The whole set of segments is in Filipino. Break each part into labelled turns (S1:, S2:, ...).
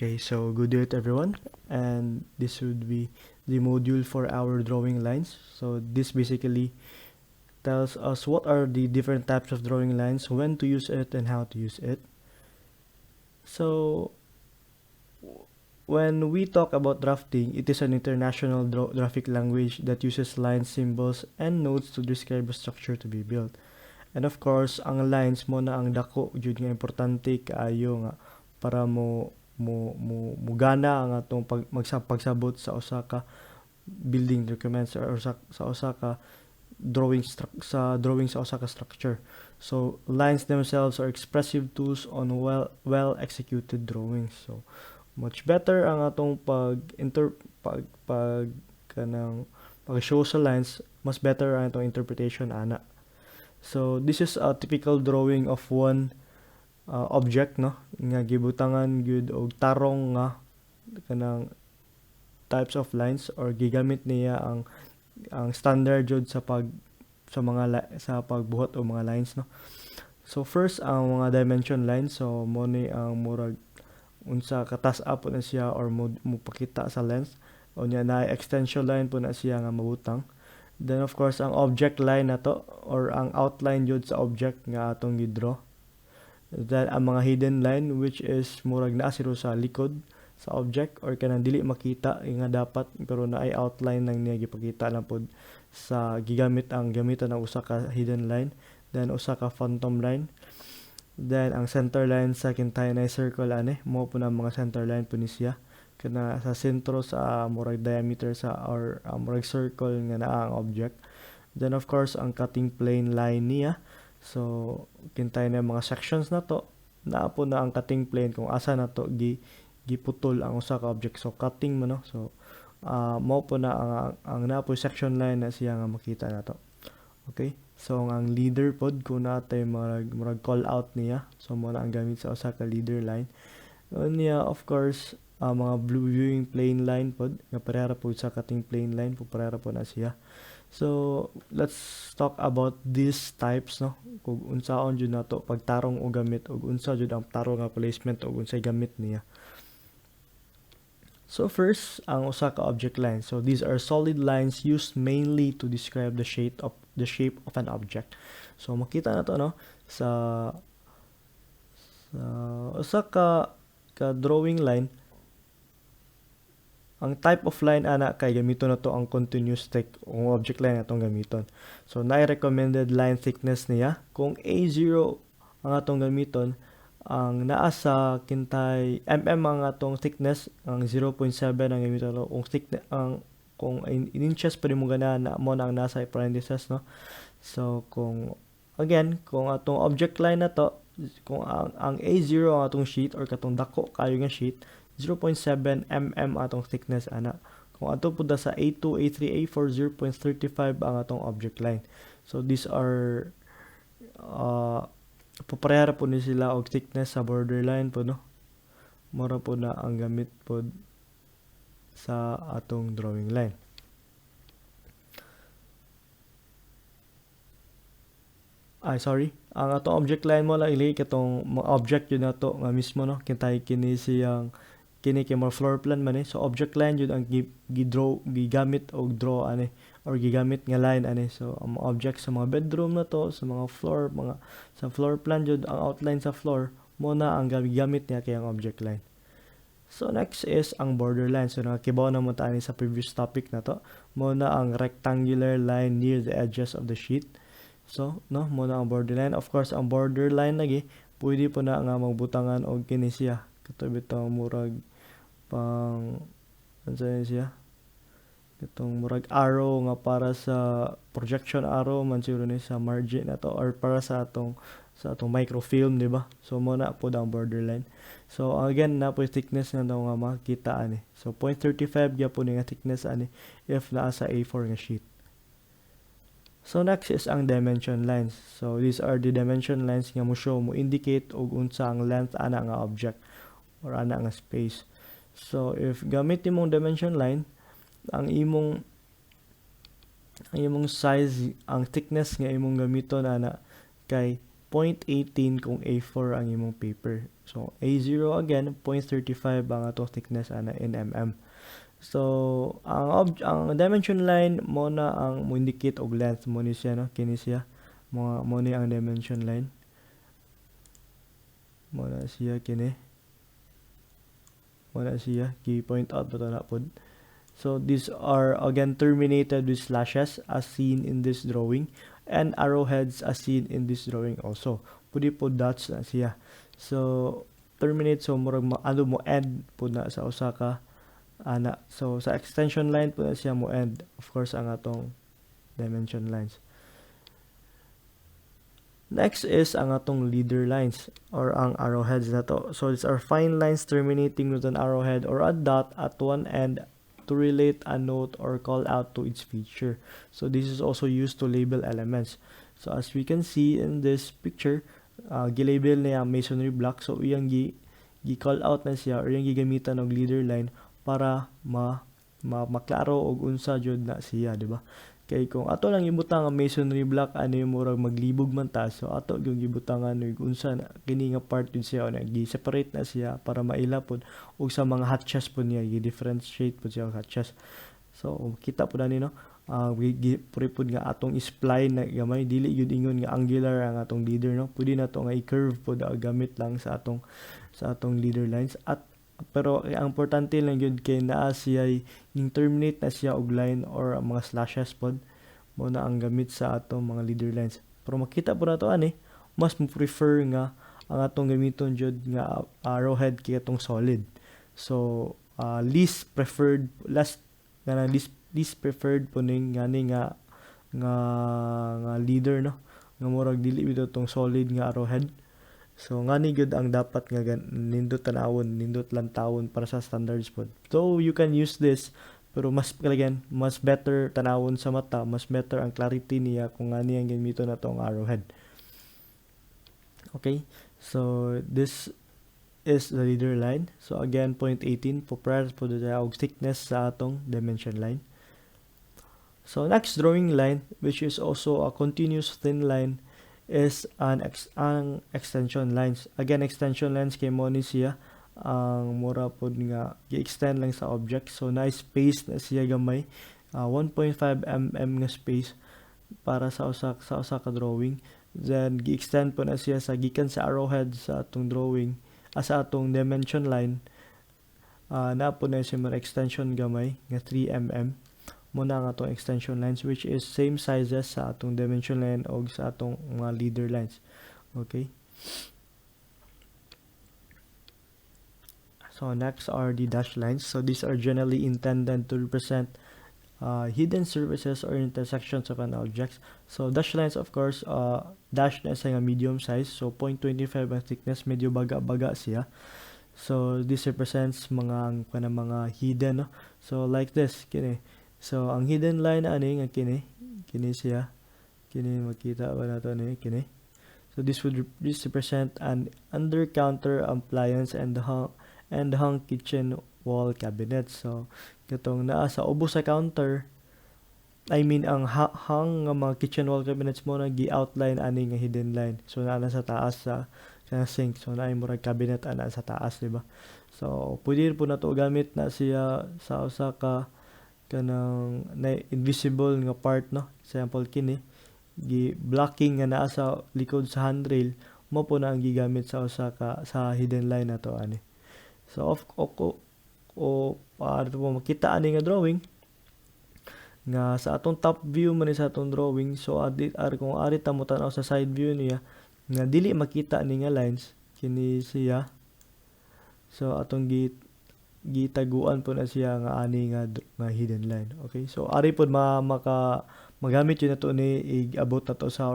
S1: Okay, so good day to everyone, and this would be the module for our drawing lines. So this basically tells us what are the different types of drawing lines, when to use it, and how to use it. So when we talk about drafting, it is an international graphic language that uses lines, symbols, and notes to describe a structure to be built. And of course, ang lines mo na ang dako jud nga importante kaayo nga para mo gana ang atong pagsabot sa usa ka building documents or sa usa ka drawing sa usa ka structure. So lines themselves are expressive tools on well executed drawings. So much better ang atong pag show sa lines, mas better ang atong interpretation ana. So this is a typical drawing of one object no nga gibutangan gyud og tarong nga kanang types of lines or gigamit niya ang standard jud sa sa pagbuhat og mga lines no. So first ang mga dimension lines, so mo ni ang murag unsa katas-a po na siya or mo pakita sa lens o niya na extension line po na siya nga mabutang. Then of course ang object line na to or ang outline jud sa object nga atong gidraw. Then ang mga hidden line which is murag naa siro sa likod sa object or kanang dili makita nga dapat pero naay outline lang niya gipakita lang pod sa gamitan ng usa ka hidden line, then usa ka phantom line, then ang center line sa kintayan ay circle ani mo po na mga center line po ni siya kana sa sentro sa murag diameter sa or murag circle nga naa ang object. Then of course ang cutting plane line niya, so kintayan na mga sections na to naa po na ang cutting plane kung asa na to giputol ang usa ka object, so cutting mo no. So mao po na ang napo section line na siya nga makita nato. Okay, so ang leader pod kung natay murag call out niya, so mo na ang gamit sa usa ka leader line niya. Of course mga blue viewing plane line pod nga parehara pod sa cutting plane line po, parehara po na siya. So let's talk about these types no, kung unsaon jud nato pagtarong og gamit og unsa jud ang tarong nga placement og unsay gamit niya. So first, ang usa ka object line. So these are solid lines used mainly to describe the shape of an object. So makita na to no sa usa ka drawing line. Ang type of line ana kay gamiton na to ang continuous thick o object line atong gamiton. So naay recommended line thickness niya. Kung A0 ang atong gamiton, ang naa sa kintay ang atong thickness, ang 0.7 ang gamiton kung thickness kung in inches pa mo gana na mo na ang nasa parentheses no. So kung atong object line na to, kung ang A0 ang atong sheet or katong dako kayo nga sheet, 0.7 mm atong thickness ana. Kung ato pud sa A2, A3, A4, 0.35 ang atong object line. So these are paparehara po ni sila og thickness sa borderline po no. Mura po na ang gamit po sa atong drawing line. Ang atong object line mo lang ili katong mga object yun na to nga mismo no. Kintay kini siyang kini kay more floor plan man So object line yun ang gigamit og draw ani or gigamit nga line ani. So ang mga object sa mga bedroom na to, sa mga floor, sa floor plan jud ang outline sa floor mo na ang gamit niya kay ang object line. So next is ang borderline. So nakibaw na mo ta ani sa previous topic na to. Mo na ang rectangular line near the edges of the sheet. So no, mo na ang borderline. Of course ang borderline lagi pwede po na nga magbutangan og kini siya. Kato bitong murag pang ano siya, itong murag arrow nga para sa projection arrow man siguro ni sa margin na to or para sa atong microfilm, di ba? So mo na po ang borderline. So again na po thickness na nga makita ani. So 0.35 gyapon nga thickness ani if naa sa A4 nga sheet. So next is ang dimension lines. So these are the dimension lines nga mo show mo indicate og unsa ang length ana nga object or ana nga space. So if gamit imong dimension line, ang imong size, ang thickness nga imong gamiton ana kay 0.18 kung A4 ang imong paper. So A0 again 0.35 ang atong thickness ana in mm. So ang dimension line mo na ang mo indicate og length mo ni siya no, kini siya mo ni ang dimension line. Mo na siya kini. Mo na siya gi-point out ba na pod. So these are again terminated with slashes as seen in this drawing and arrowheads as seen in this drawing also. Pwede po dots na siya. So terminate so murag ano mo end po na sa usa ka ana. So sa extension line po na siya mo end. Of course ang atong dimension lines. Next is ang atong leader lines or ang arrowheads na to. So these are fine lines terminating with an arrowhead or a dot at one end to relate a note or call out to its feature. So this is also used to label elements. So as we can see in this picture, gilabel niya masonry block. So iyang gi-call out na siya or iyang gigamitan og leader line para maklaro og unsa jud na siya, di ba? Kay kung ato lang ibutang ang masonry block ano yung murag maglibog man ta, so ato yung gibutangan og unsa na kini nga part yun siya o gi-separate na siya para maila pod og sa mga hatches po niya gi-differentiate pod siya ang hatches. So kita po na ni no, puripod nga atong spline na gamay dili yun ingon nga angular ang atong leader no, pwede na to nga i-curve pod gamit lang sa atong leader lines. At pero ang importante lang yun kay naa siya yung terminate na siya og line or mga slashes pod mo na ang gamit sa atong mga leader lines. Pero makita po nato ani mas mo prefer nga ang atong gamiton jud nga arrowhead kay atong solid. So least preferred po ning ngani nga leader no, nga murag dili bitaw tong solid nga arrowhead. So ngani gud ang dapat nga nindot tanawon, nindot lantawon para sa standards pod. So you can use this pero mas better tanawon sa mata, mas better ang clarity niya kung ngani ang gamiton nato ang arrowhead. Okay? So this is the leader line. So again 0.18 po para po og thickness sa atong dimension line. So next drawing line, which is also a continuous thin line, is ang extension lines. Again, extension lines kay mo ni siya ang mura pod nga gi-extend lang sa object. So na space na siya gamay, 1.5 mm nga space para sa usa ka drawing. Then gi-extend po na siya sa gikan sa arrowhead sa atong drawing, sa atong dimension line. Na po na siya mga extension gamay nga 3 mm. Muna ang atong extension lines which is same sizes sa atong dimension line o sa atong mga leader lines. Okay? So next are the dash lines. So these are generally intended to represent hidden surfaces or intersections of an object. So dash lines of course, dash na sa nga medium size. So 0.25 ang thickness, medyo baga-baga siya. So this represents mga hidden no? So like this, kini. So ang hidden line ani nga kini siya. Kini makita ba nato ni kini. So this represent an under counter appliance and hung kitchen wall cabinet. So katong naa sa ubos sa counter, I mean ang hang nga mga kitchen wall cabinets mo na gi-outline ani nga hidden line. So naa sa taas sa sink. So naay murag cabinet ana sa taas, di ba? So pwede po nato gamit na siya sa usa ka kanang invisible nga part no. Example kini blocking nga naa sa likod sa handrail mo po na ang gigamit sa usa ka sa hidden line nato ani. So para po makita ani nga drawing nga sa atong top view man sa atong drawing. So kung ari ta mo tan-aw sa side view niya nga dili makita ni nga lines kini siya. So atong gitaguan po na siya nga ani nga hidden line. Okay? So ari pod magamit yun nato ni abot nato sa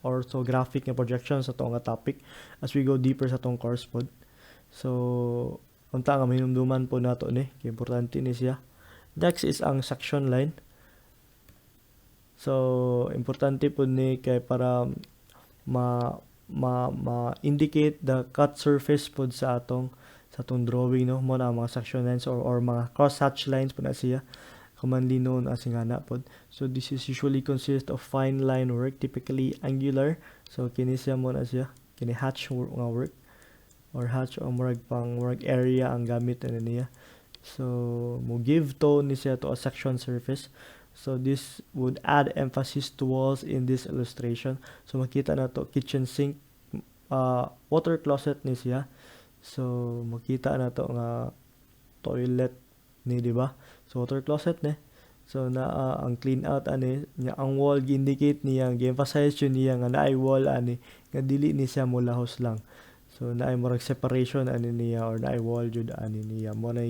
S1: orthographic nga projection sa atong topic as we go deeper sa atong course pod. So unta nga mahinumduman po nato ni, kay importante ni siya. Next is ang section line. So importante po ni kay para ma-indicate the cut surface pod sa atong drawing no, mo na mga section lines or mga cross hatch lines po na siya. commonly known as ingana pod. So this is usually consist of fine line work, typically angular. So kini siya mo na siya, kini hatch nga work or hatch o murag pang murag area ang gamit na niya. So mo give tone ni siya to a section surface. So this would add emphasis to walls in this illustration. So makita na to kitchen sink, water closet ni siya. So makita na to nga toilet ni, di ba? So water closet ni. So ang clean out ani nya ang wall gi-indicate niya, gi-emphasize yun niya nga naay wall ani nga dili ni siya mulahos lang. So naay murag separation ani niya or naay wall jud ani niya. Mo na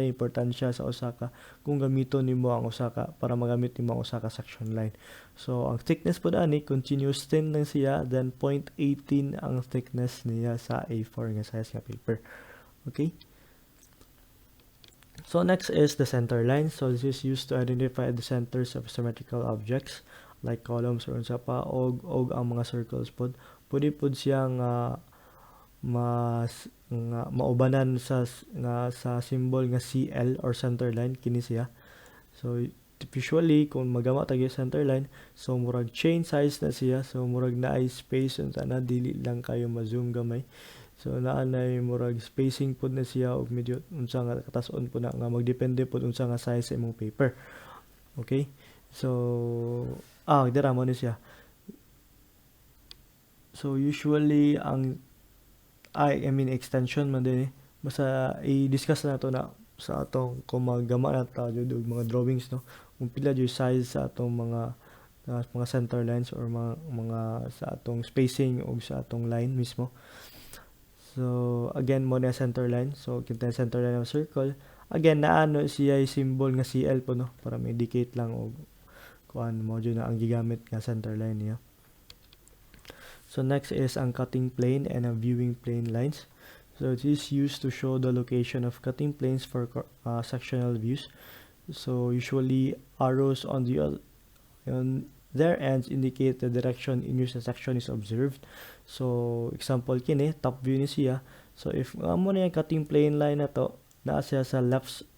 S1: importansya sa usa ka kung gamiton nimo ang usa ka para magamit nimo ang usa ka section line. So ang thickness pud ani continuous thin lang siya, then 0.18 ang thickness niya sa A4 nga size nga paper. Okay? So next is the center line. So this is used to identify the centers of symmetrical objects like columns or unsa pa og ang mga circles pod. Pwede pod siya nga maubanan sa symbol nga CL or center line kini siya. So usually kung magama tag center line, so murag chain size na siya, so murag naay space unta na dili lang kayo ma-zoom gamay. So naanay murag spacing pod na siya og medyo unsa nga katas-on po na nga magdepende pod unsa nga size sa imong paper. Okay? So dira mo ni siya. So usually I mean extension man din basta i-discuss na to na sa atong kung maggama na ta jud og mga drawings no, kung pila jud size sa atong mga center lines or mga sa atong spacing og sa atong line mismo. So again mo na center line, so kita center line ng circle, again naano siya ay symbol nga CL po no para ma-indicate lang og kuan mo jud na ang gigamit nga center line niya. So next is ang cutting plane and a viewing plane lines. So it is used to show the location of cutting planes for sectional views. So usually arrows on their ends indicate the direction in which the section is observed. So example kini top view ni siya. So if amo na yung cutting plane line na to, naa siya sa left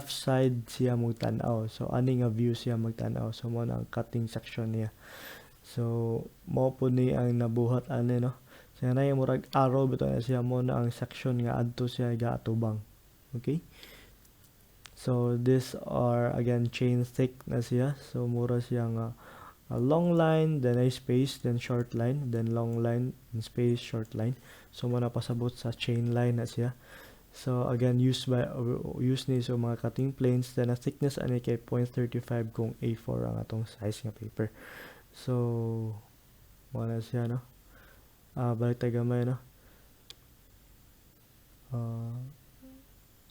S1: side siya magtan-aw. So ani nga view siya magtan-aw. So mo na ang cutting section niya. So mao po ni ang nabuhat ani no. Siya na yung murag arrow bitaw na siya mo na ang section nga adto siya gaatubang. Okay? So these are again chain thick na siya. So mura siya nga a long line, then a space, then short line, then long line, then space, short line. So mo na pasabot sa chain line na siya. So again use ni so mga cutting planes, then a thickness ani kay 0.35 kung A4 ang atong size nga paper. So wala siya no. Balik tayo gamay no.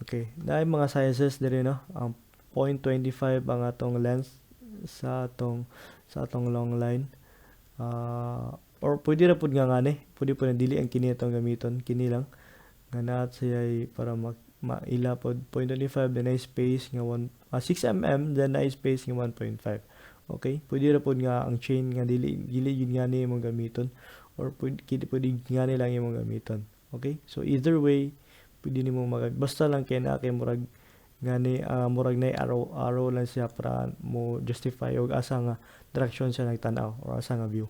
S1: Okay, naay mga sizes diri no. Ang 0.25 ang atong length sa atong long line. Or pwede ra pud nga ngani, pwede po na dili ang kini atong gamiton, kini lang nga naat siya para maila pod 0.25 then ay space nga 6 mm then ay space nga 1.5. Okay, pwede ra pod nga ang chain nga dili yun nga ni imong gamiton or pwede nga lang imong gamiton. Okay, so either way pwede nimo basta lang kay na kay murag ngani murag na arrow lang siya para mo justify og asa nga direction siya nagtan-aw or asa nga view.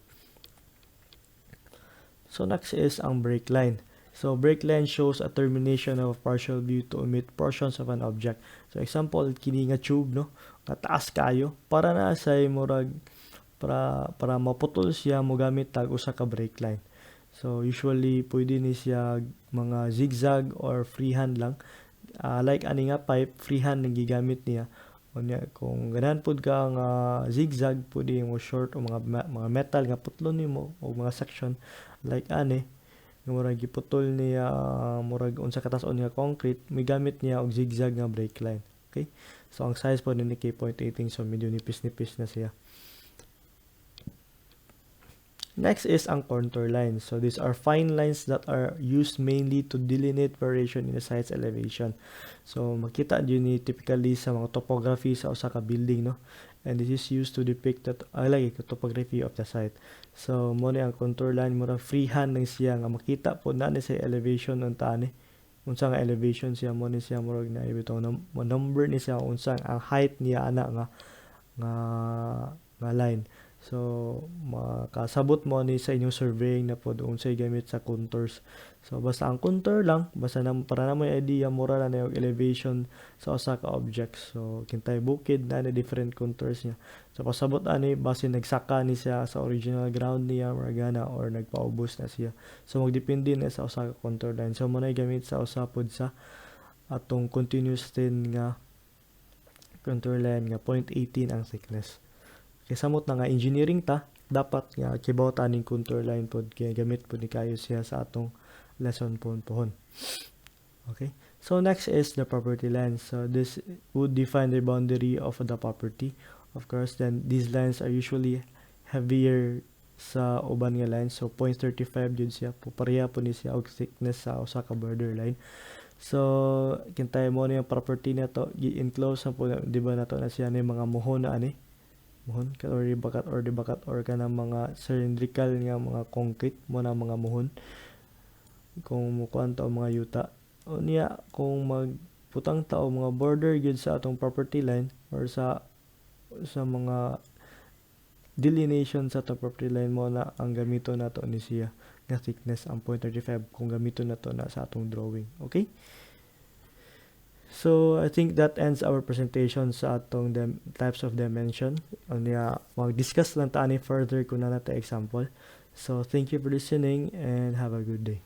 S1: So next is ang break line. So break line shows a termination of a partial view to omit portions of an object. So example kini nga tube no, kataas kayo para na say murag para maputol siya mo gamit tag usa ka break line. So usually pwede ni siya mga zigzag or freehand lang. Like ani nga pipe, freehand ang gigamit niya. Kung ganahan pud ka nga zigzag, pwede mo short o mga metal nga putlon nimo o mga section like ani nga murag giputol niya murag unsa katason nga concrete, may gamit niya og zigzag nga break line. Okay? So ang size po ni kay 0.18, so medyo nipis-nipis na siya. Next is ang contour lines. So these are fine lines that are used mainly to delineate variation in the site's elevation. So makita yun ni typically sa mga topography sa usa ka building no. And this is used to depict the topography of the site. So mo ni ang contour line mura freehand lang siya nga makita po na ni sa elevation unta ni unsa nga elevation siya mo ni siya murag na ibitaw mo number ni siya unsa ang height niya ana nga line. So makasabot mo ni sa inyong surveying na pod unsay gamit sa contours. So basta ang contour lang basta na para na mo idea mura na yung elevation sa usa ka object. So kintay bukid na different contours niya. So pasabot ani base nagsaka ni siya sa original ground niya maragana or nagpaubos na siya. So magdepende na sa usa ka contour line. So mo na gamit sa usa pod sa atong continuous thin nga contour line nga 0.18 ang thickness. Kay samot na nga engineering ta, dapat nga kibawta ning contour line pod kay gamit pod ni kayo siya sa atong lesson pohon. Okay? So next is the property lines. So this would define the boundary of the property. Of course, then these lines are usually heavier sa uban nga lines. So 0.35 jud siya, pareha po ni siya og thickness sa usa ka borderline. So kintay mo na yung property na to, gi-enclose na po, di ba nato na siya ni mga muhon na ani? Muhon ka or dibakat or ka ng mga cylindrical nga mga concrete mo na mga muhon. Kung mukuan to mga yuta. O niya, kung magputang tao mga border gyud sa atong property line or sa mga delineation sa atong property line mo na ang gamito nato ni siya nga thickness ang 0.35 kung gamito nato na sa atong drawing. Okay? So, I think that ends our presentation sa atong types of dimension. Niya, mag-discuss lang ta ani further kung na nato example. So, thank you for listening and have a good day.